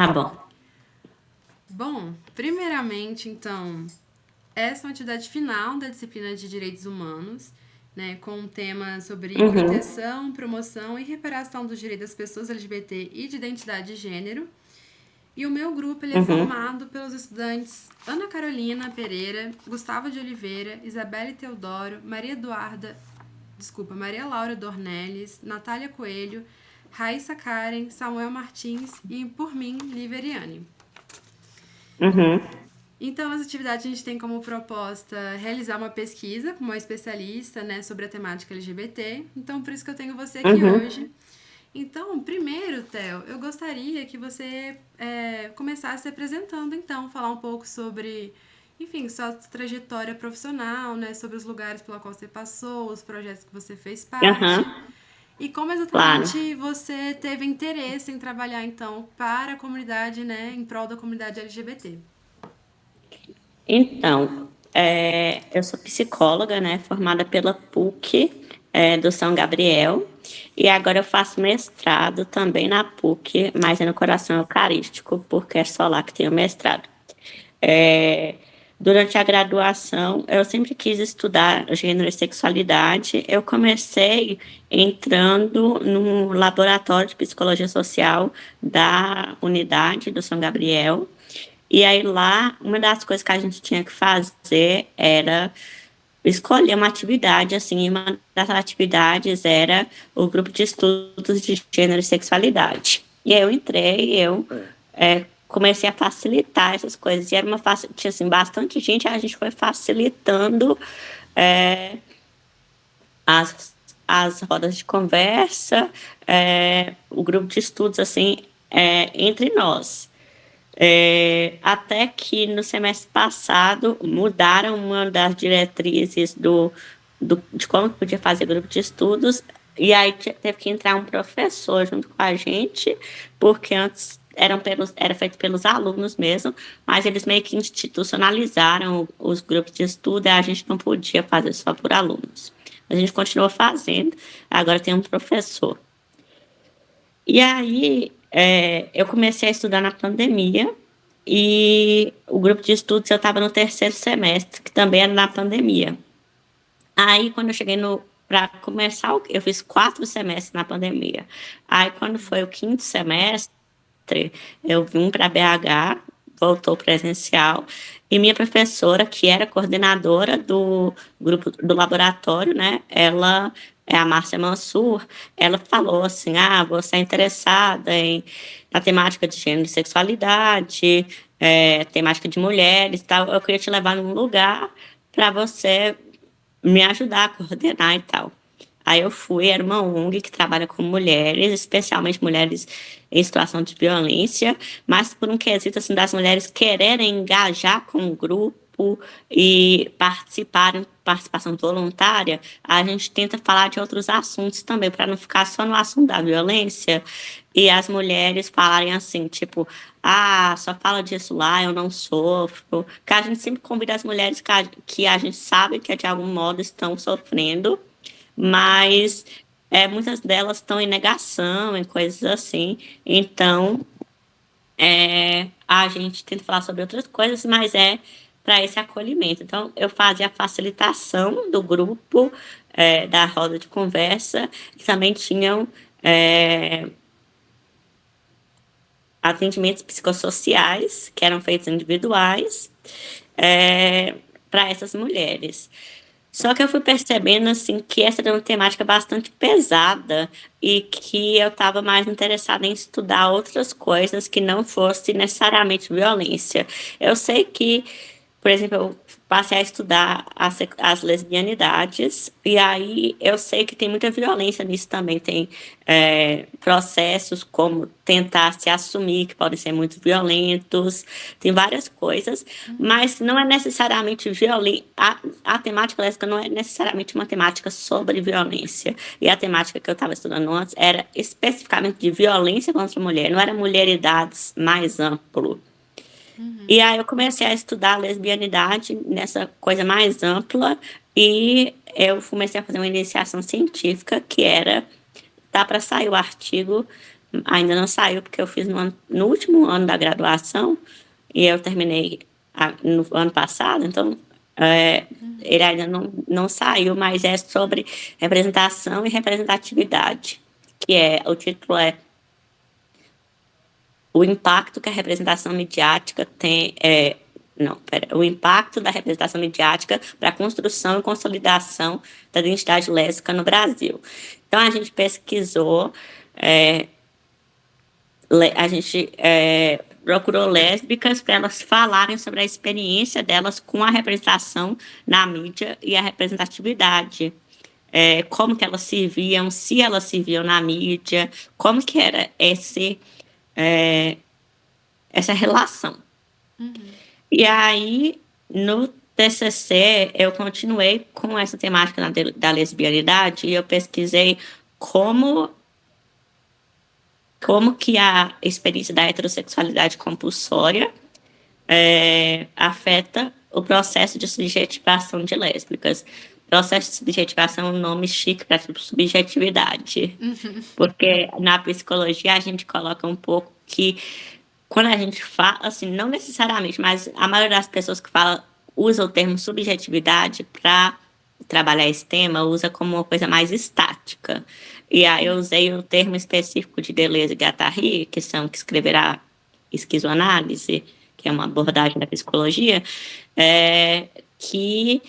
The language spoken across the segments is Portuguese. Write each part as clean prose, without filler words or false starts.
Tá bom. Bom, primeiramente, então, essa é uma atividade final da disciplina de Direitos Humanos, né, com um tema sobre Uhum, proteção, promoção e reparação dos direitos das pessoas LGBT e de identidade de gênero. E o meu grupo ele é uhum, formado pelos estudantes Ana Carolina Pereira, Gustavo de Oliveira, Isabelle Teodoro, Maria Laura Dornelles, Natália Coelho, Raíssa Karen, Samuel Martins e, por mim, Liveriane. uhum, Então, as atividades a gente tem como proposta realizar uma pesquisa com uma especialista, né, sobre a temática LGBT. Então, por isso que eu tenho você aqui uhum. hoje. Então, primeiro, Theo, eu gostaria que você começasse se apresentando, então, falar um pouco sobre, enfim, sua trajetória profissional, né, sobre os lugares pela qual você passou, os projetos que você fez parte Aham, e como claro. exatamente você teve interesse em trabalhar, então, para a comunidade, né, em prol da comunidade LGBT. Então, eu sou psicóloga, né, formada pela PUC, do São Gabriel, e agora eu faço mestrado também na PUC, mas é no Coração Eucarístico, porque é só lá que tem o mestrado. É, Durante a graduação, eu sempre quis estudar gênero e sexualidade. Eu comecei entrando no laboratório de psicologia social da unidade do São Gabriel. E aí lá, uma das coisas que a gente tinha que fazer era escolher uma atividade, assim, e uma das atividades era o grupo de estudos de gênero e sexualidade. E aí eu entrei, comecei a facilitar essas coisas, e era tinha, assim, bastante gente, a gente foi facilitando é, as, as rodas de conversa, o grupo de estudos, assim, entre nós. Até que no semestre passado mudaram uma das diretrizes de como podia fazer grupo de estudos, e aí teve que entrar um professor junto com a gente, porque antes era feito pelos alunos mesmo, mas eles meio que institucionalizaram os grupos de estudo e a gente não podia fazer só por alunos. A gente continuou fazendo, agora tem um professor. E aí, eu comecei a estudar na pandemia e o grupo de estudos eu estava no terceiro semestre, que também era na pandemia. Aí, quando eu cheguei no para começar, eu fiz 4 semestres na pandemia. Aí, quando foi o quinto semestre, eu vim para BH, voltou presencial, e minha professora, que era coordenadora do grupo do laboratório, né? Ela é a Márcia Mansur, ela falou assim: ah, você é interessada na temática de gênero e sexualidade, temática de mulheres e tal, eu queria te levar num lugar para você me ajudar a coordenar e tal. Aí eu fui, era uma ONG que trabalha com mulheres, especialmente mulheres em situação de violência, mas por um quesito assim das mulheres quererem engajar com o grupo e participação voluntária, a gente tenta falar de outros assuntos também, para não ficar só no assunto da violência e as mulheres falarem assim, tipo, ah, só fala disso lá, eu não sofro. Que a gente sempre convida as mulheres que a gente sabe que de algum modo estão sofrendo, mas muitas delas estão em negação, em coisas assim. Então, a gente tenta falar sobre outras coisas, mas é para esse acolhimento. Então, eu fazia a facilitação do grupo, da roda de conversa, e também tinham é, atendimentos psicossociais, que eram feitos individuais, para essas mulheres. Só que eu fui percebendo assim que essa era uma temática bastante pesada e que eu estava mais interessada em estudar outras coisas que não fosse necessariamente violência. Eu sei que, por exemplo, eu passei a estudar as lesbianidades, e aí eu sei que tem muita violência nisso também. Tem processos como tentar se assumir, que podem ser muito violentos, tem várias coisas, mas não é necessariamente violência. A temática lésbica não é necessariamente uma temática sobre violência. E a temática que eu estava estudando antes era especificamente de violência contra a mulher, não era mulheridades mais amplo. E aí eu comecei a estudar a lesbianidade nessa coisa mais ampla e eu comecei a fazer uma iniciação científica que era, dá para sair o artigo ainda não saiu, porque eu fiz no último ano da graduação, e eu terminei no ano passado, então ele ainda não saiu, mas é sobre representação e representatividade, o título é o impacto que a representação midiática tem, não, pera, o impacto da representação midiática para a construção e consolidação da identidade lésbica no Brasil. Então, a gente pesquisou, a gente procurou lésbicas para elas falarem sobre a experiência delas com a representação na mídia e a representatividade. Como que elas se viam, se elas se viam na mídia, como que era essa relação. E aí, no TCC, eu continuei com essa temática da lesbianidade e eu pesquisei como que a experiência da heterossexualidade compulsória afeta o processo de subjetivação de lésbicas. Processo de subjetivação é um nome chique para subjetividade. Porque na psicologia a gente coloca um pouco que quando a gente fala, assim, não necessariamente, mas a maioria das pessoas que fala usa o termo subjetividade para trabalhar esse tema, usa como uma coisa mais estática. E aí eu usei o termo específico de Deleuze e Guattari, que escreveram a esquizoanálise, que é uma abordagem da psicologia, que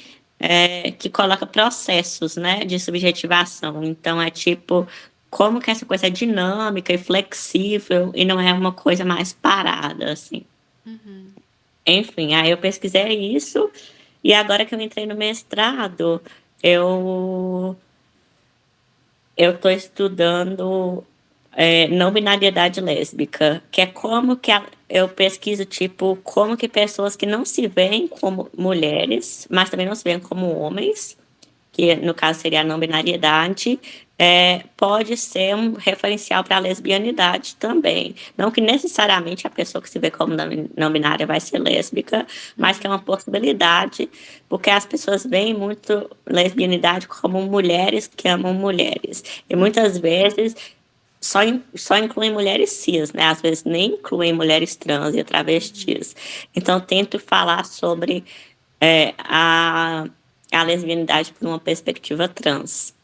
coloca processos, né, de subjetivação. Então, é tipo, como que essa coisa é dinâmica e flexível e não é uma coisa mais parada, assim. Enfim, aí eu pesquisei isso e agora que eu entrei no mestrado, eu estou estudando não binariedade lésbica, que é como que eu pesquiso, tipo, como que pessoas que não se veem como mulheres, mas também não se veem como homens, que no caso seria a não binariedade, pode ser um referencial para a lesbianidade também. Não que necessariamente a pessoa que se vê como não binária vai ser lésbica, mas que é uma possibilidade, porque as pessoas veem muito lesbianidade como mulheres que amam mulheres. E muitas vezes só incluem mulheres cis, né? Às vezes nem incluem mulheres trans e travestis. Então, tento falar sobre a lesbianidade por uma perspectiva trans.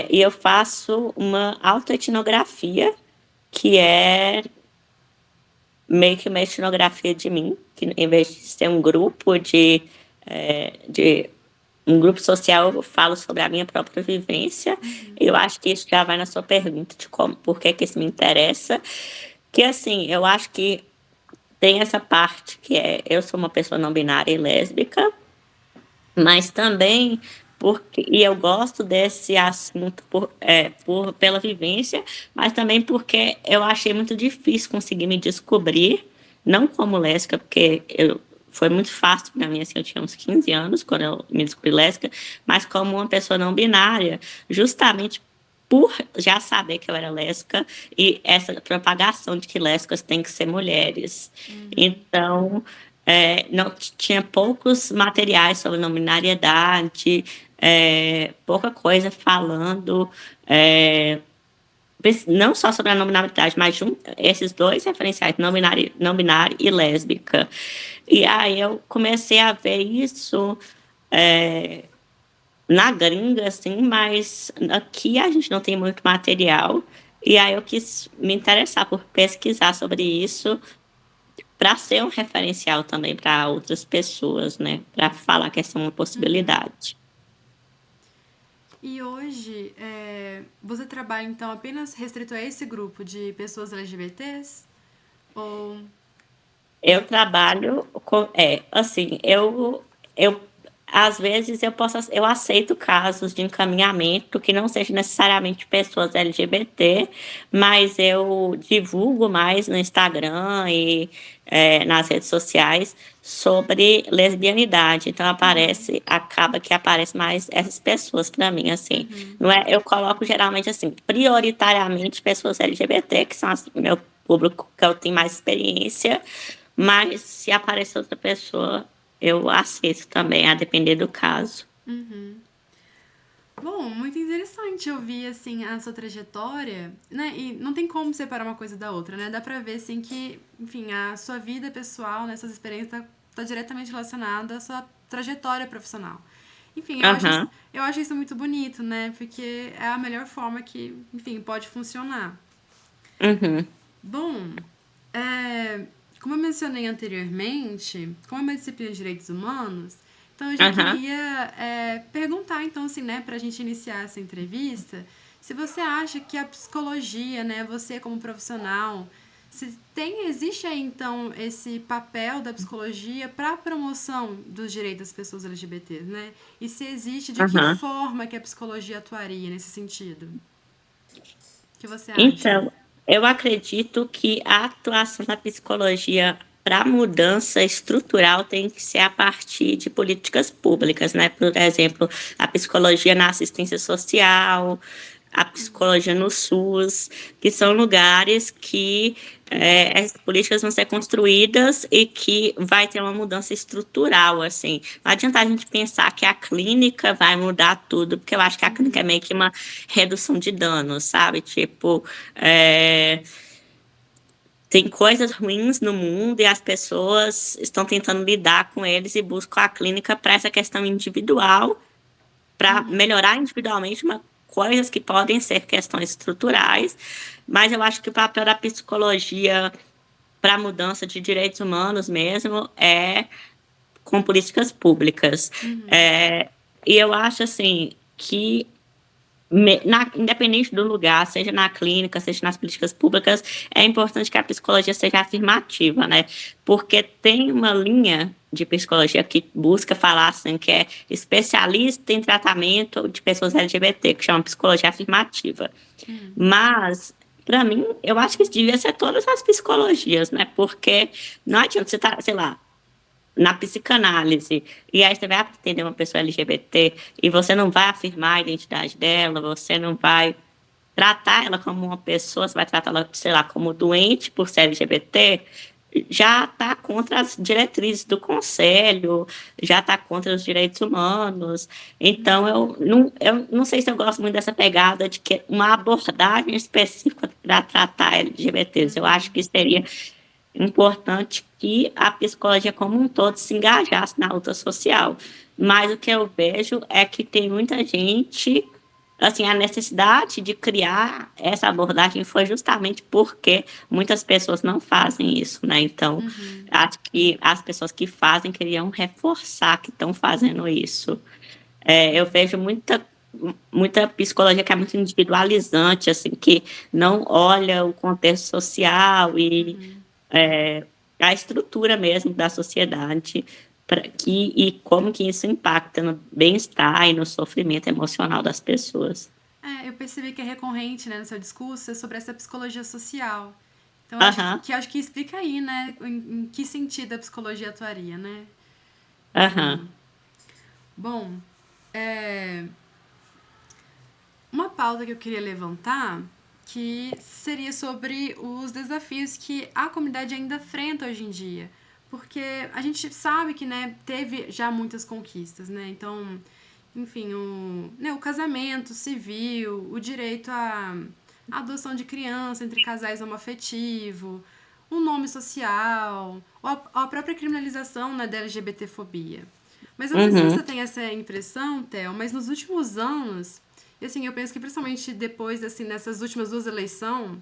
E eu faço uma autoetnografia, que é meio que uma etnografia de mim, que em vez de ser um grupo de um grupo social, eu falo sobre a minha própria vivência. Eu acho que isso já vai na sua pergunta de por que isso me interessa. Que assim, eu acho que tem essa parte que eu sou uma pessoa não binária e lésbica, mas também e eu gosto desse assunto pela vivência, mas também porque eu achei muito difícil conseguir me descobrir, não como lésbica, porque foi muito fácil para mim, assim, eu tinha uns 15 anos quando eu me descobri lésbica, mas como uma pessoa não binária, justamente por já saber que eu era lésbica e essa propagação de que lésbicas têm que ser mulheres. Então, não tinha poucos materiais sobre não binariedade, pouca coisa falando, não só sobre a não binariedade, mas esses dois referenciais, não binário e lésbica. E aí eu comecei a ver isso na gringa, assim, mas aqui a gente não tem muito material. E aí eu quis me interessar por pesquisar sobre isso para ser um referencial também para outras pessoas, né? Para falar que essa é uma possibilidade. E hoje, você trabalha, então, apenas restrito a esse grupo de pessoas LGBTs? Ou... Eu trabalho com, assim, eu às vezes eu aceito casos de encaminhamento que não sejam necessariamente pessoas LGBT, mas eu divulgo mais no Instagram e nas redes sociais sobre lesbianidade. Então acaba que aparece mais essas pessoas para mim, assim. Não é, eu coloco geralmente assim, prioritariamente pessoas LGBT, que são meu público que eu tenho mais experiência, mas se aparecer outra pessoa, eu aceito também, a depender do caso. Bom, muito interessante ouvir, assim, a sua trajetória, né? E não tem como separar uma coisa da outra, né? Dá pra ver, assim, que, enfim, a sua vida pessoal, né, suas experiências tá diretamente relacionada à sua trajetória profissional. Enfim, Aham, eu acho isso muito bonito, né? Porque é a melhor forma que, enfim, pode funcionar. uhum, Bom, é, como eu mencionei anteriormente, como é uma disciplina de direitos humanos, então eu já aham. queria perguntar, então, assim, né, para a gente iniciar essa entrevista, se você acha que a psicologia, né, você como profissional, se tem, existe aí, então, esse papel da psicologia para a promoção dos direitos das pessoas LGBTs, né? E se existe, de que Aham. forma que a psicologia atuaria nesse sentido? O que você acha? Então, eu acredito que a atuação da psicologia para mudança estrutural tem que ser a partir de políticas públicas, né? Por exemplo, a psicologia na assistência social, a psicologia no SUS, que são lugares que as políticas vão ser construídas e que vai ter uma mudança estrutural, assim. Não adianta a gente pensar que a clínica vai mudar tudo, porque eu acho que a clínica é meio que uma redução de danos, sabe? Tipo, é, tem coisas ruins no mundo e as pessoas estão tentando lidar com eles e buscam a clínica para essa questão individual, para melhorar individualmente uma, coisas que podem ser questões estruturais, mas eu acho que o papel da psicologia para a mudança de direitos humanos mesmo é com políticas públicas. É, e eu acho assim que independente do lugar, seja na clínica, seja nas políticas públicas, é importante que a psicologia seja afirmativa, né? Porque tem uma linha de psicologia que busca falar assim, que é especialista em tratamento de pessoas LGBT, que chama psicologia afirmativa. Mas, para mim, eu acho que devia ser todas as psicologias, né? Porque não adianta você estar, sei lá, na psicanálise, e aí você vai atender uma pessoa LGBT e você não vai afirmar a identidade dela, você não vai tratar ela como uma pessoa, você vai tratar ela, sei lá, como doente por ser LGBT, já está contra as diretrizes do conselho, já está contra os direitos humanos. Então, eu não sei se eu gosto muito dessa pegada de que uma abordagem específica para tratar LGBTs. Eu acho que seria importante que a psicologia como um todo se engajasse na luta social. Mas o que eu vejo é que tem muita gente, assim, a necessidade de criar essa abordagem foi justamente porque muitas pessoas não fazem isso, né? Então, acho que as pessoas que fazem queriam reforçar que estão fazendo isso. Eu vejo muita psicologia que é muito individualizante, assim, que não olha o contexto social e a estrutura mesmo da sociedade e como que isso impacta no bem-estar e no sofrimento emocional das pessoas. Eu percebi que é recorrente, né, no seu discurso, é sobre essa psicologia social. Então, Aham, acho que explica aí, né, em que sentido a psicologia atuaria, né? aham, Bom, uma pauta que eu queria levantar, que seria sobre os desafios que a comunidade ainda enfrenta hoje em dia. Porque a gente sabe que, né, teve já muitas conquistas, né? Então, enfim, o casamento civil, o direito à adoção de criança entre casais homoafetivos, o nome social, ou a própria criminalização, né, da LGBTfobia. Mas eu não sei se você uhum. tem essa impressão, Theo, mas nos últimos anos, e assim, eu penso que principalmente depois, assim, nessas últimas duas eleições,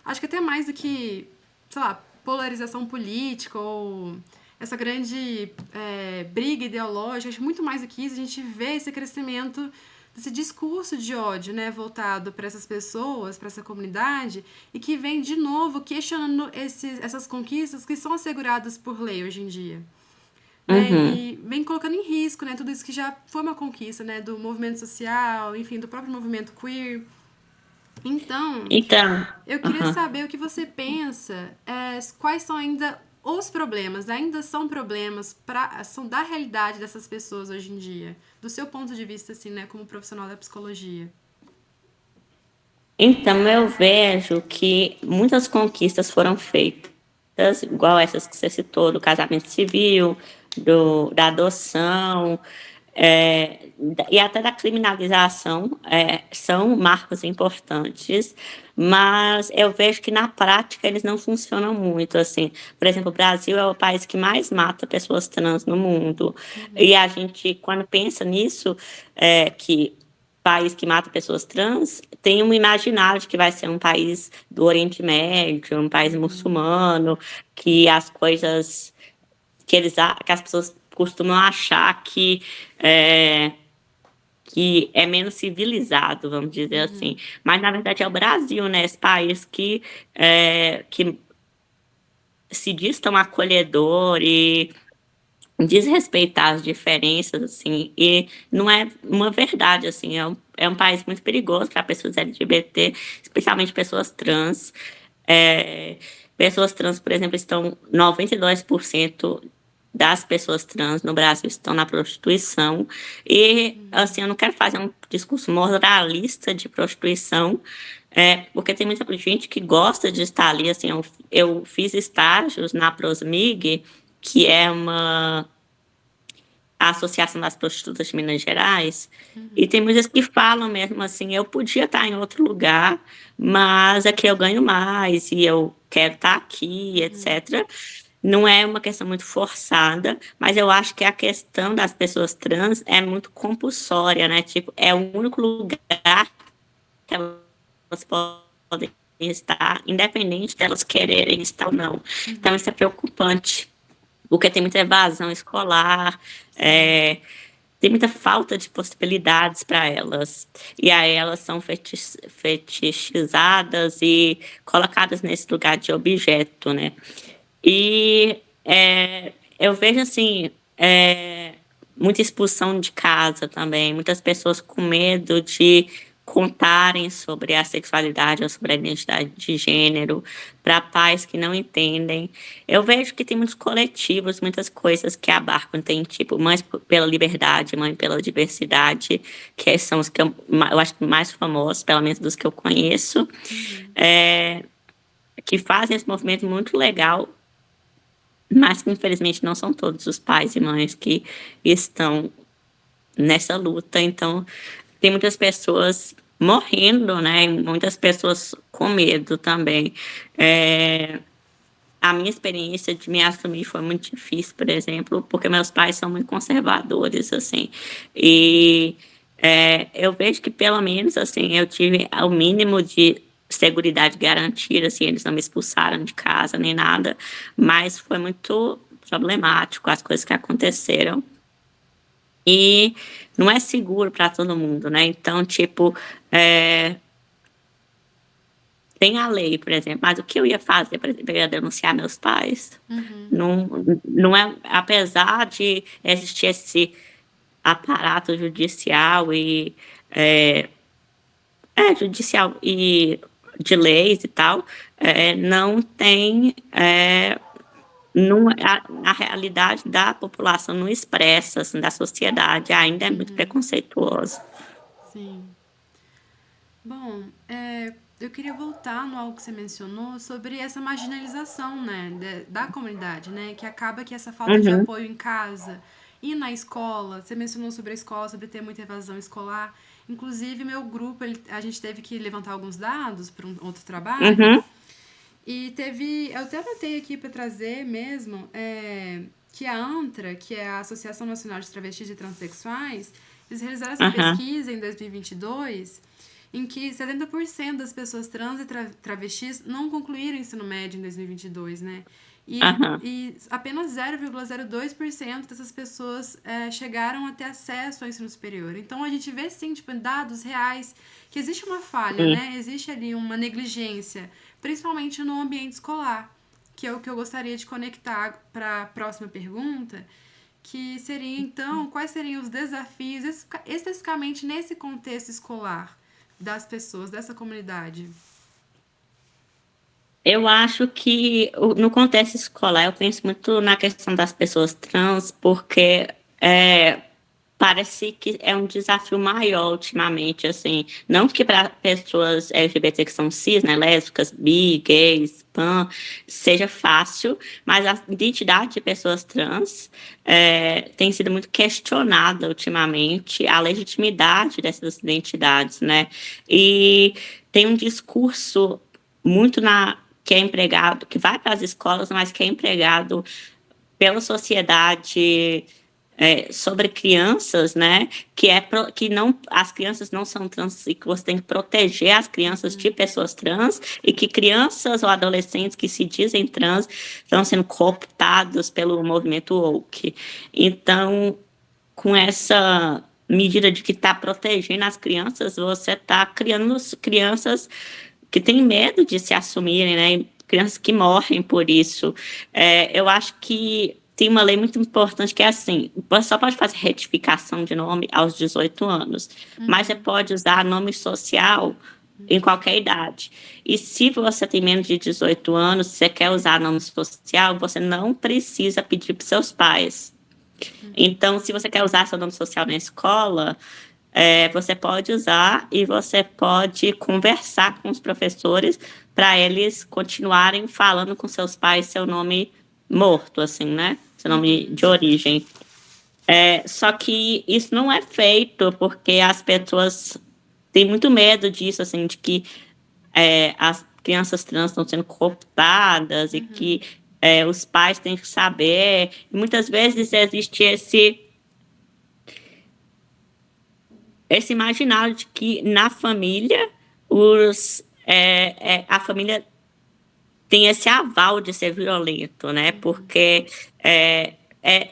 acho que até mais do que, sei lá, polarização política ou essa grande briga ideológica, acho que muito mais do que isso, a gente vê esse crescimento desse discurso de ódio, né, voltado para essas pessoas, para essa comunidade, e que vem de novo questionando essas conquistas que são asseguradas por lei hoje em dia. Né, Uhum. e vem colocando em risco, né, tudo isso que já foi uma conquista, né, do movimento social, enfim, do próprio movimento queer. Então, Então, eu queria aham. saber o que você pensa, quais são ainda os problemas, ainda são problemas são da realidade dessas pessoas hoje em dia, do seu ponto de vista, assim, né, como profissional da psicologia. Então, eu vejo que muitas conquistas foram feitas, igual essas que você citou, do casamento civil, da adoção. E até da criminalização, são marcos importantes, mas eu vejo que na prática eles não funcionam muito, assim. Por exemplo, o Brasil é o país que mais mata pessoas trans no mundo. E a gente, quando pensa nisso, que país que mata pessoas trans, tem um imaginário de que vai ser um país do Oriente Médio, um país muçulmano, que as coisas que as pessoas costumam achar é, que é menos civilizado, vamos dizer assim. Mas, na verdade, é o Brasil, né? Esse país que se diz tão acolhedor e desrespeitar as diferenças, assim, e não é uma verdade, assim, é um país muito perigoso para pessoas LGBT, especialmente pessoas trans. É, pessoas trans, por exemplo, estão 92% das pessoas trans no Brasil estão na prostituição. E, assim, eu não quero fazer um discurso moralista de prostituição, porque tem muita gente que gosta de estar ali. Assim, eu fiz estágios na Prosmig, que é a Associação das Prostitutas de Minas Gerais, e tem muitas que falam mesmo assim, eu podia estar em outro lugar, mas aqui eu ganho mais e eu quero estar aqui, etc. Não é uma questão muito forçada, mas eu acho que a questão das pessoas trans é muito compulsória, né? Tipo, é o único lugar que elas podem estar, independente delas quererem estar ou não. Então, isso é preocupante, porque tem muita evasão escolar, Sim. tem muita falta de possibilidades para elas. E aí elas são fetichizadas e colocadas nesse lugar de objeto, né? E eu vejo assim, muita expulsão de casa também, muitas pessoas com medo de contarem sobre a sexualidade ou sobre a identidade de gênero para pais que não entendem. Eu vejo que tem muitos coletivos, muitas coisas que abarcam, tem tipo Mães pela Liberdade, Mãe pela Diversidade, que são os que eu acho que mais famosos, pelo menos dos que eu conheço, é, que fazem esse movimento muito legal, mas que infelizmente não são todos os pais e mães que estão nessa luta. Então, tem muitas pessoas morrendo, né? E muitas pessoas com medo também. É, a minha experiência de me assumir foi muito difícil, por exemplo, porque meus pais são muito conservadores, assim. E eu vejo que pelo menos assim eu tive o mínimo de seguridade garantida, assim, eles não me expulsaram de casa nem nada, mas foi muito problemático as coisas que aconteceram. E não é seguro para todo mundo, né? Então, tipo, é, tem a lei, por exemplo, mas o que eu ia fazer, por exemplo, eu ia denunciar meus pais. Não, não é, apesar de existir esse aparato judicial judicial e de leis e tal, não tem, não, a realidade da população não expressa, assim, da sociedade, ainda é muito preconceituosa. Sim. Bom, eu queria voltar no algo que você mencionou sobre essa marginalização, né, da comunidade, né, que acaba que essa falta de Uhum, apoio em casa e na escola. Você mencionou sobre a escola, sobre ter muita evasão escolar. Inclusive, meu grupo, a gente teve que levantar alguns dados para um outro trabalho. uhum, E teve, eu até anotei aqui para trazer mesmo, que a ANTRA, que é a Associação Nacional de Travestis e Transsexuais, eles realizaram essa aham, pesquisa em 2022, em que 70% das pessoas trans e travestis não concluíram o ensino médio em 2022, né? aham. E apenas 0,02% dessas pessoas chegaram a ter acesso ao ensino superior. Então a gente vê sim, tipo, em dados reais, que existe uma falha, Sim. né? Existe ali uma negligência, principalmente no ambiente escolar, que é o que eu gostaria de conectar para a próxima pergunta, que seria então quais seriam os desafios especificamente nesse contexto escolar das pessoas, dessa comunidade. Eu acho que no contexto escolar eu penso muito na questão das pessoas trans, porque Parece que é um desafio maior ultimamente, assim, não que para pessoas LGBT que são cis, né, lésbicas, bi, gays, pan, seja fácil, mas a identidade de pessoas trans tem sido muito questionada ultimamente, a legitimidade dessas identidades, né? E tem um discurso muito que é empregado, que vai para as escolas, mas que é empregado pela sociedade sobre crianças, né? Que não as crianças não são trans e que você tem que proteger as crianças de pessoas trans e que crianças ou adolescentes que se dizem trans estão sendo cooptados pelo movimento woke. Então, com essa medida de que está protegendo as crianças, você está criando crianças que têm medo de se assumirem, né? E crianças que morrem por isso. Eu acho que tem uma lei muito importante que é assim: você só pode fazer retificação de nome aos 18 anos, mas você pode usar nome social em qualquer idade. E se você tem menos de 18 anos, você quer usar nome social, você não precisa pedir para seus pais. Então, se você quer usar seu nome social na escola, você pode usar e você pode conversar com os professores para eles continuarem falando com seus pais seu nome morto, assim, né? Seu nome de origem. Só que isso não é feito porque as pessoas têm muito medo disso, assim, de que as crianças trans estão sendo cooptadas e que os pais têm que saber. E muitas vezes existe esse imaginário de que na família a família tem esse aval de ser violento, né? Porque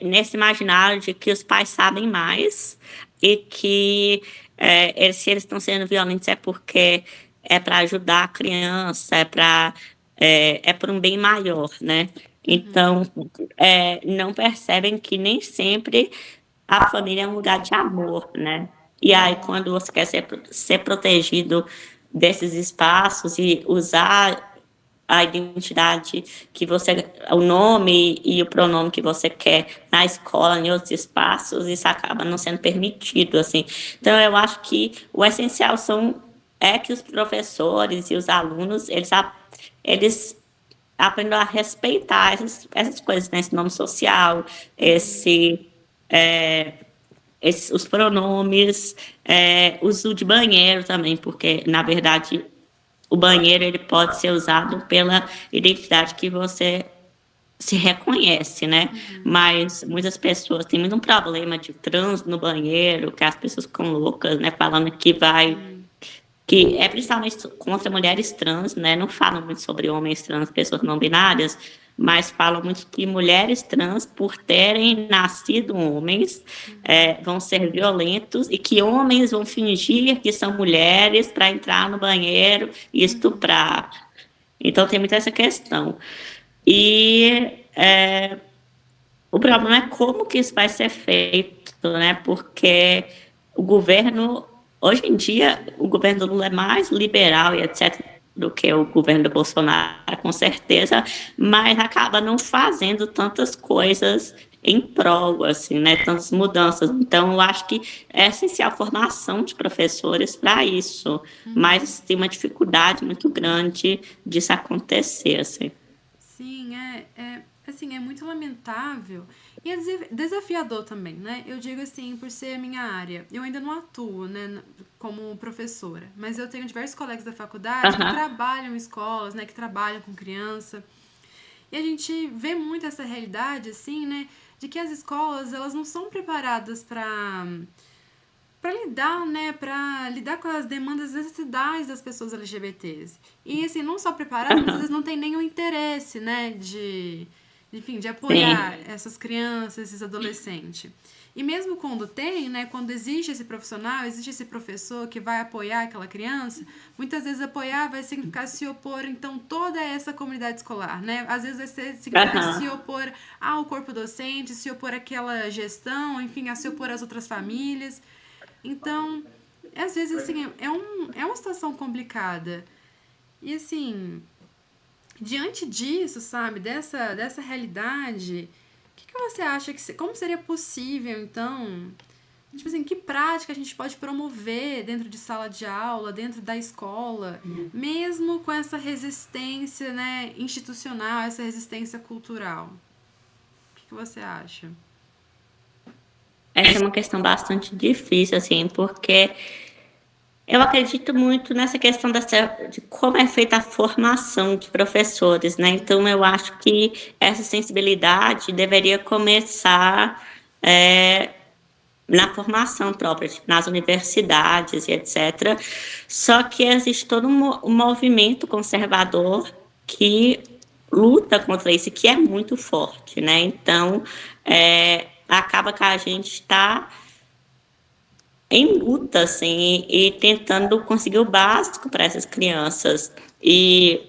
nesse imaginário de que os pais sabem mais e que se eles estão sendo violentos é porque é para ajudar a criança, é por um bem maior, né? Então, não percebem que nem sempre a família é um lugar de amor, né? E aí, quando você quer ser protegido desses espaços e usar a identidade que você, o nome e o pronome que você quer na escola, em outros espaços, isso acaba não sendo permitido, assim. Então, eu acho que o essencial é que os professores e os alunos, eles aprendam a respeitar essas coisas, né? Esse nome social, é, os pronomes, uso de banheiro também, porque, na verdade, o banheiro ele pode ser usado pela identidade que você se reconhece, né? Mas muitas pessoas têm muito um problema de trans no banheiro, que as pessoas ficam loucas, né? Falando que é principalmente contra mulheres trans, né? Não falam muito sobre homens trans, pessoas não binárias, mas falam muito que mulheres trans, por terem nascido homens, vão ser violentos e que homens vão fingir que são mulheres para entrar no banheiro e estuprar. Então tem muita essa questão. E o problema é como que isso vai ser feito, né? Porque o governo, hoje em dia, o governo do Lula é mais liberal e etc. do que o governo do Bolsonaro, com certeza, mas acaba não fazendo tantas coisas em prol, assim, né? Tantas mudanças. Então, eu acho que é essencial a formação de professores para isso, mas tem uma dificuldade muito grande disso acontecer, assim. Sim, assim, é muito lamentável e é desafiador também, né? Eu digo assim, por ser a minha área. Eu ainda não atuo, né, como professora, mas eu tenho diversos colegas da faculdade que Aham, trabalham em escolas, né, que trabalham com criança. E a gente vê muito essa realidade, assim, né, de que as escolas, elas não são preparadas para lidar, né, para lidar com as demandas e necessidades das pessoas LGBTs. E assim, não só preparadas, mas às vezes aham, não tem nenhum interesse, né, enfim, de apoiar sim. essas crianças, esses adolescentes. E mesmo quando tem, né, quando existe esse profissional, existe esse professor que vai apoiar aquela criança, muitas vezes apoiar vai significar se opor, então, toda essa comunidade escolar, né? Às vezes significa se Aham. opor ao corpo docente, se opor àquela gestão, enfim, a se opor às outras famílias. Então, às vezes, assim, é uma situação complicada. E, assim, diante disso, sabe, dessa realidade, o que você acha como seria possível, então, tipo assim, que prática a gente pode promover dentro de sala de aula, dentro da escola, mesmo com essa resistência, né, institucional, essa resistência cultural. O que você acha? Essa é uma questão bastante difícil, assim, porque eu acredito muito nessa questão de como é feita a formação de professores, né? Então, eu acho que essa sensibilidade deveria começar é, na formação própria, tipo, nas universidades e etc. Só que existe todo um movimento conservador que luta contra isso, que é muito forte, né? Então, acaba que a gente está em luta, assim, e tentando conseguir o básico para essas crianças. E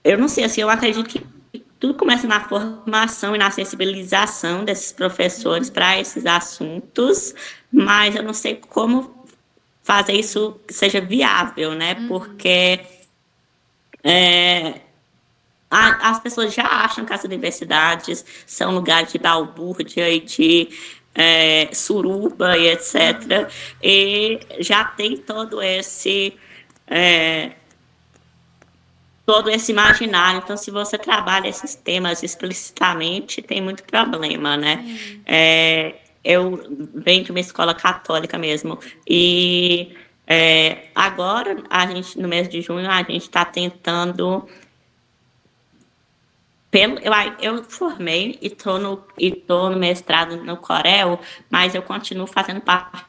eu não sei, assim, eu acredito que tudo começa na formação e na sensibilização desses professores para esses assuntos, mas eu não sei como fazer isso que seja viável, né? Porque as pessoas já acham que as universidades são lugares de balbúrdia e de suruba e etc. E já tem todo esse imaginário. Então, se você trabalha esses temas explicitamente, tem muito problema, né? Sim. Eu venho de uma escola católica mesmo, e agora, no mês de junho, a gente está tentando. Eu formei e tô no mestrado no Corel, mas eu continuo fazendo parte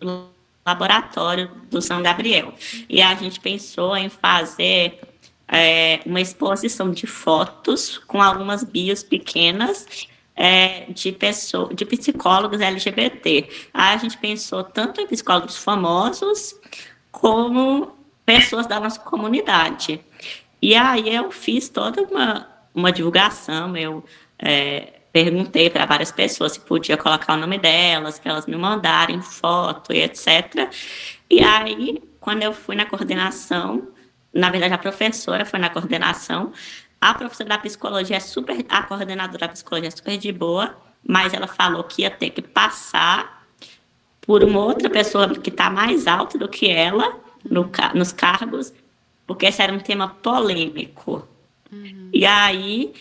do laboratório do São Gabriel. E a gente pensou em fazer uma exposição de fotos com algumas bios pequenas de psicólogos LGBT. Aí a gente pensou tanto em psicólogos famosos como pessoas da nossa comunidade. E aí eu fiz toda uma divulgação, eu perguntei para várias pessoas se podia colocar o nome delas, que elas me mandarem foto e etc. E aí, quando eu fui na coordenação, na verdade a professora foi na coordenação, a professora da psicologia a coordenadora da psicologia é super de boa, mas ela falou que ia ter que passar por uma outra pessoa que está mais alta do que ela nos cargos, porque esse era um tema polêmico. E aí,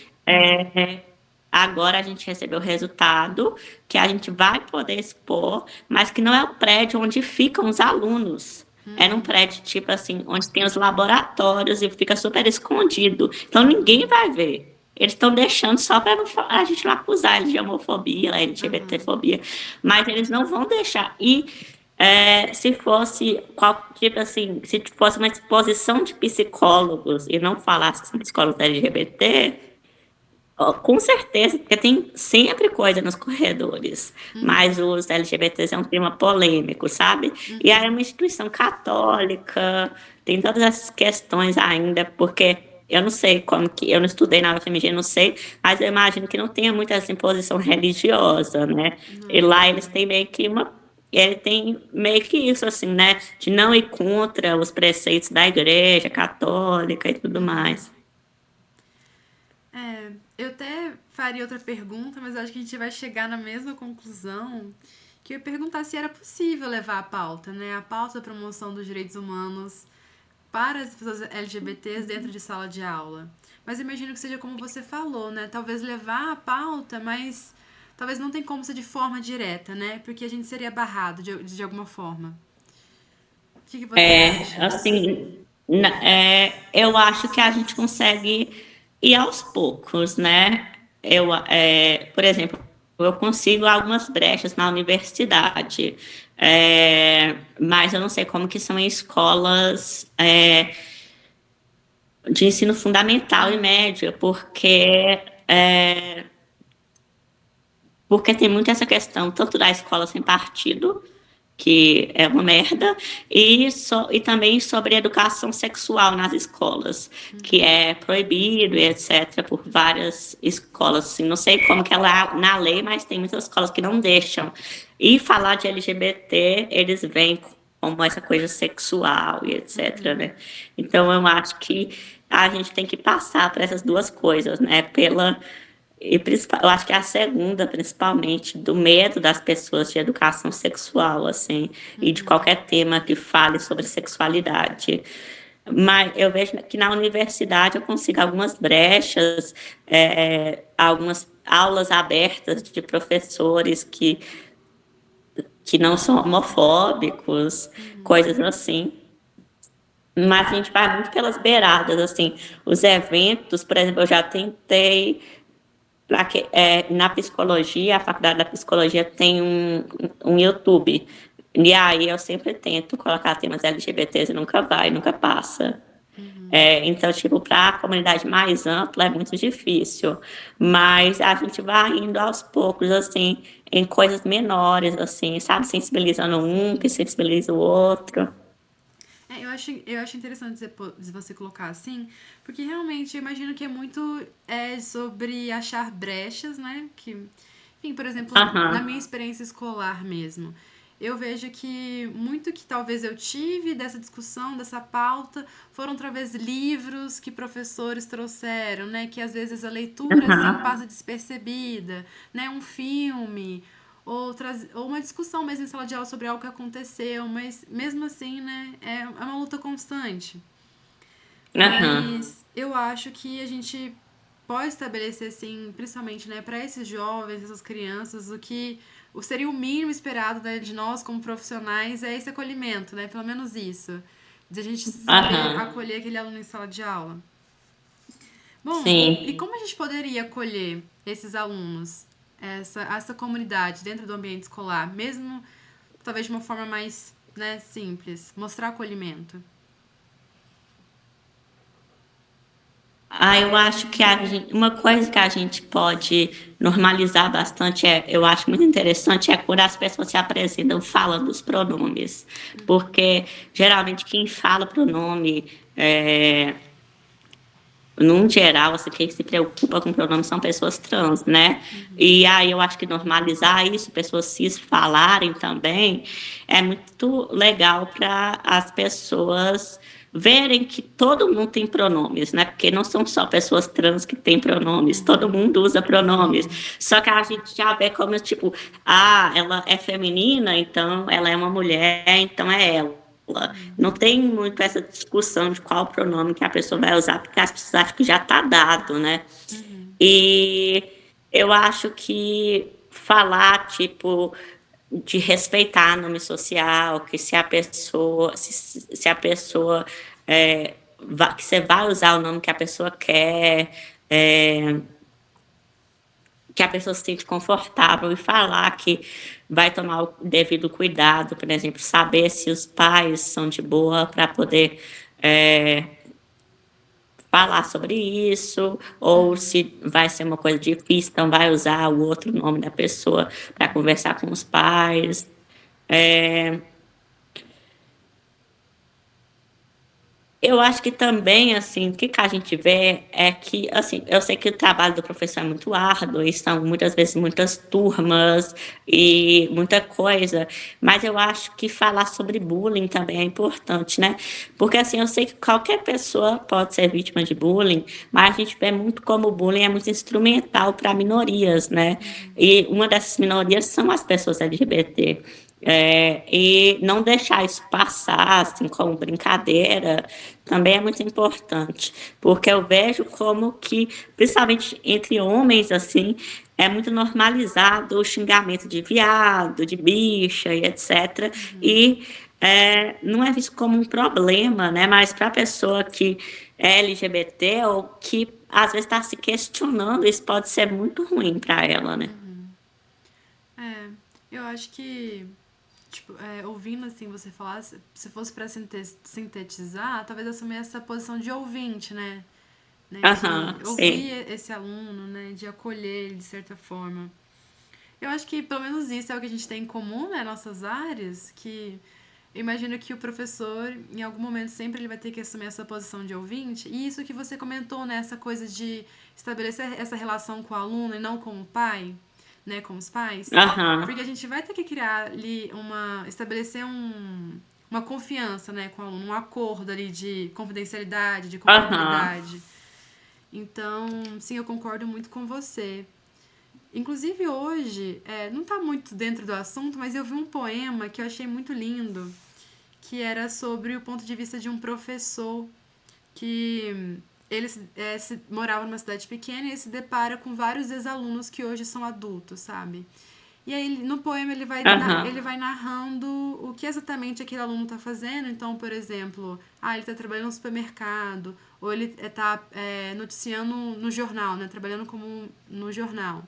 agora a gente recebeu o resultado que a gente vai poder expor, mas que não é o prédio onde ficam os alunos. É num prédio, tipo assim, onde tem os laboratórios e fica super escondido. Então ninguém vai ver. Eles estão deixando só para a gente não acusar eles de homofobia, LGBTfobia, mas eles não vão deixar. E se fosse, tipo assim, se fosse uma exposição de psicólogos e não falasse que são psicólogos LGBT, ó, com certeza, porque tem sempre coisa nos corredores, mas os LGBTs é um tema polêmico, sabe? E aí é uma instituição católica, tem todas essas questões ainda, porque eu não sei como que, eu não estudei na UFMG, não sei, mas eu imagino que não tenha muita essa imposição religiosa, né? E lá eles têm meio que ele tem meio que isso, assim, né? De não ir contra os preceitos da igreja católica e tudo mais. Eu até faria outra pergunta, mas acho que a gente vai chegar na mesma conclusão. Que eu ia perguntar se era possível levar a pauta, né? A pauta da promoção dos direitos humanos para as pessoas LGBTs dentro de sala de aula. Mas eu imagino que seja como você falou, né? Talvez levar a pauta, mas talvez não tem como ser de forma direta, né? Porque a gente seria barrado de alguma forma. O que você acha? Assim, eu acho que a gente consegue ir aos poucos, né? Por exemplo, eu consigo algumas brechas na universidade, mas eu não sei como que são em escolas de ensino fundamental e médio, porque tem muito essa questão, tanto da escola sem partido, que é uma merda, e também sobre educação sexual nas escolas, que é proibido e etc., por várias escolas. Assim, não sei como que é lá na lei, mas tem muitas escolas que não deixam. E falar de LGBT, eles veem como essa coisa sexual e etc., né? Então, eu acho que a gente tem que passar por essas duas coisas, né? Eu acho que é a segunda, principalmente, do medo das pessoas de educação sexual, assim, e de Uhum. qualquer tema que fale sobre sexualidade. Mas eu vejo que na universidade eu consigo algumas brechas, algumas aulas abertas de professores que não são homofóbicos, Uhum. coisas assim. Mas a gente vai muito pelas beiradas, assim, os eventos, por exemplo, eu já tentei na psicologia, a faculdade da psicologia tem um YouTube. E aí eu sempre tento colocar temas LGBTs e nunca vai, nunca passa. Uhum. Então, tipo, para a comunidade mais ampla é muito difícil. Mas a gente vai indo aos poucos, assim, em coisas menores, assim, sabe? Sensibilizando um, que Sim. sensibiliza o outro. Eu acho interessante você colocar assim, porque realmente eu imagino que é muito sobre achar brechas, né? Enfim, por exemplo, na Aham, minha experiência escolar mesmo, eu vejo que muito que talvez eu tive dessa discussão, dessa pauta, foram através de livros que professores trouxeram, né? Que às vezes a leitura assim aham, passa despercebida, né? Um filme ou uma discussão mesmo em sala de aula sobre algo que aconteceu, mas mesmo assim, né, é uma luta constante. aham. Mas eu acho que a gente pode estabelecer, assim, principalmente, né, para esses jovens, essas crianças, seria o mínimo esperado, né, de nós como profissionais é esse acolhimento, né, pelo menos isso, de a gente saber Aham, acolher aquele aluno em sala de aula. Bom, e sim. como a gente poderia acolher esses alunos, essa comunidade dentro do ambiente escolar, mesmo talvez de uma forma mais, né, simples, mostrar acolhimento? Eu acho que uma coisa que a gente pode normalizar bastante, eu acho muito interessante, é quando as pessoas se apresentam falando os pronomes. Porque geralmente quem fala pronome, num geral, assim, quem se preocupa com pronome são pessoas trans, né? Uhum. E aí eu acho que normalizar isso, pessoas cis falarem também, é muito legal para as pessoas verem que todo mundo tem pronomes, né? Porque não são só pessoas trans que têm pronomes, todo Uhum. mundo usa pronomes. Só que a gente já vê como, tipo, ela é feminina, então ela é uma mulher, então é ela. Não tem muito essa discussão de qual pronome que a pessoa vai usar, porque as pessoas acham que já está dado, né? Uhum. E eu acho que falar, tipo, de respeitar nome social, que se a pessoa que você vai usar o nome que a pessoa quer, é, que a pessoa se sente confortável e falar que vai tomar o devido cuidado, por exemplo, saber se os pais são de boa para poder é, falar sobre isso, ou Uhum. se vai ser uma coisa difícil, então vai usar o outro nome da pessoa para Uhum. conversar com os pais. É, Eu acho que também, assim, o que que a gente vê é que, assim, eu sei que o trabalho do professor é muito árduo e são muitas vezes muitas turmas e muita coisa, mas eu acho que falar sobre bullying também é importante, né? Porque, assim, eu sei que qualquer pessoa pode ser vítima de bullying, mas a gente vê muito como o bullying é muito instrumental para minorias, né? Uhum. E uma dessas minorias são as pessoas LGBT. E não deixar isso passar assim como brincadeira também é muito importante, porque eu vejo como que, principalmente entre homens, assim, é muito normalizado o xingamento de viado, de bicha e etc. Uhum. E não é visto como um problema, né? Mas para a pessoa que é LGBT ou que às vezes está se questionando, isso pode ser muito ruim para ela, né? Uhum. É, eu acho que, tipo, ouvindo assim você falar, se fosse pra sintetizar, talvez assumir essa posição de ouvinte, né? De Aham, ouvir sim. esse aluno, né? De acolher ele de certa forma. Eu acho que pelo menos isso é o que a gente tem em comum, né? Nossas áreas, que eu imagino que o professor, em algum momento, sempre ele vai ter que assumir essa posição de ouvinte. E isso que você comentou, né? Essa coisa de estabelecer essa relação com o aluno e não com o pai, né? Com os pais. Aham, Porque a gente vai ter que criar ali estabelecer uma confiança, né, com o aluno, um acordo ali de confidencialidade, de aham. confiabilidade. Então, sim, eu concordo muito com você. Inclusive hoje, não está muito dentro do assunto, mas eu vi um poema que eu achei muito lindo, que era sobre o ponto de vista de um professor que ele morava numa cidade pequena e ele se depara com vários ex-alunos que hoje são adultos, sabe? E aí, no poema, Aham, ele vai narrando o que exatamente aquele aluno está fazendo. Então, por exemplo, ele está trabalhando no supermercado, ou ele está noticiando no jornal, né? Trabalhando no jornal.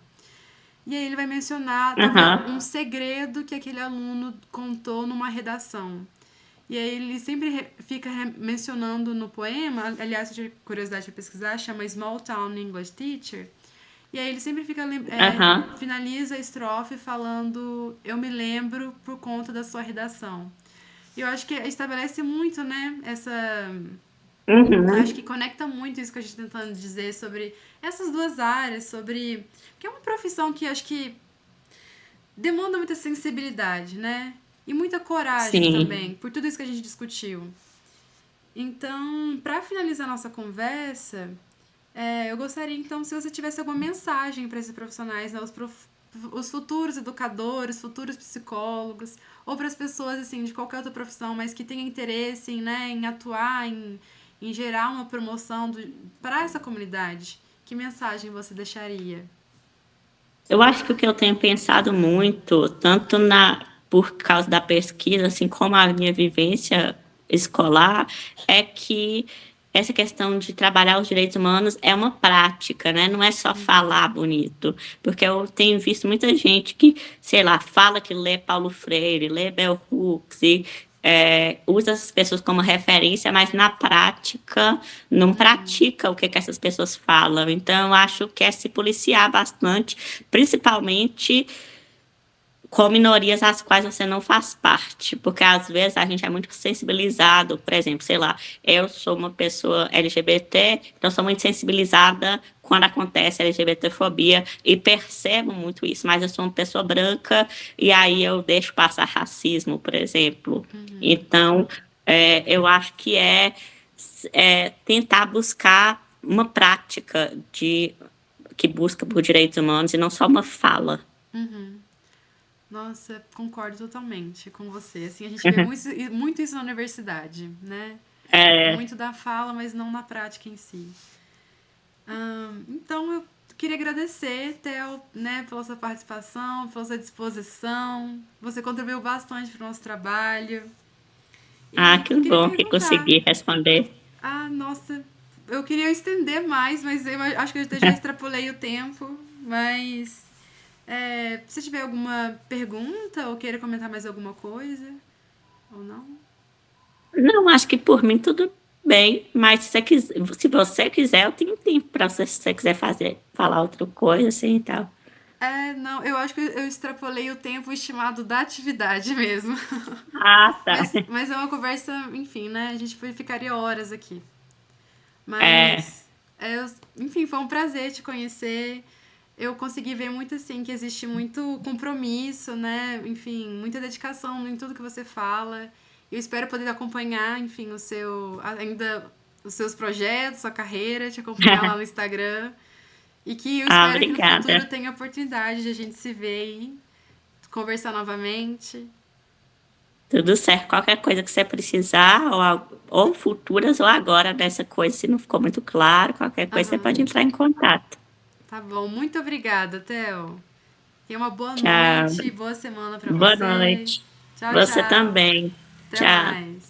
E aí ele vai mencionar talvez aham, um segredo que aquele aluno contou numa redação. E aí ele sempre fica mencionando no poema, aliás, se tiver curiosidade para pesquisar, chama Small Town English Teacher. E aí ele sempre fica aham. finaliza a estrofe falando eu me lembro por conta da sua redação. E eu acho que estabelece muito, né, essa acho que Uhum. conecta muito isso que a gente está tentando dizer sobre essas duas áreas, sobre que é uma profissão que acho que demanda muita sensibilidade, né? E muita coragem também, Sim. por tudo isso que a gente discutiu. Então, para finalizar nossa conversa, eu gostaria então se você tivesse alguma mensagem para esses profissionais, né, os futuros educadores, futuros psicólogos, ou para as pessoas assim de qualquer outra profissão, mas que tenham interesse em, né, em atuar, em gerar uma promoção para essa comunidade. Que mensagem você deixaria? Eu acho que o que eu tenho pensado muito, tanto por causa da pesquisa, assim como a minha vivência escolar, é que essa questão de trabalhar os direitos humanos é uma prática, né? Não é só falar bonito, porque eu tenho visto muita gente que, sei lá, fala que lê Paulo Freire, lê Bell Hooks e usa essas pessoas como referência, mas na prática não pratica o que essas pessoas falam. Então, eu acho que é se policiar bastante, principalmente com minorias às quais você não faz parte, porque às vezes a gente é muito sensibilizado, por exemplo, sei lá, eu sou uma pessoa LGBT, então sou muito sensibilizada quando acontece LGBTfobia e percebo muito isso, mas eu sou uma pessoa branca e aí eu deixo passar racismo, por exemplo. Então, eu acho que tentar buscar uma prática que busca por direitos humanos e não só uma fala. Nossa, concordo totalmente com você. Assim, a gente vê muito isso na universidade, né? É, Muito da fala, mas não na prática em si. Então, eu queria agradecer, Theo, né, pela sua participação, pela sua disposição. Você contribuiu bastante para o nosso trabalho. E que queria bom que perguntar. consegui responder. Nossa, eu queria estender mais, mas eu acho que eu já extrapolei o tempo. Mas se tiver alguma pergunta ou queira comentar mais alguma coisa, ou não? Não, acho que por mim tudo bem, mas se você quiser, eu tenho tempo para você, se você quiser falar outra coisa, assim e tal. Não, eu acho que eu extrapolei o tempo estimado da atividade mesmo. Ah, tá. Mas é uma conversa, enfim, né? A gente ficaria horas aqui. É, Mas, enfim, foi um prazer te conhecer. Eu consegui ver muito, assim, que existe muito compromisso, né? Enfim, muita dedicação em tudo que você fala. Eu espero poder acompanhar, enfim, ainda os seus projetos, sua carreira, te acompanhar lá no Instagram. E que eu espero que no futuro obrigada. tenha a oportunidade de a gente se ver e conversar novamente. Tudo certo. Qualquer coisa que você precisar, ou futuras, ou agora dessa coisa, se não ficou muito claro, qualquer coisa você Aham. pode entrar em contato. Tá bom. Muito obrigada, Theo. Tenha uma boa Tchau. noite, boa semana pra Boa você. noite. Tchau, Você tchau. também. Até Tchau. mais.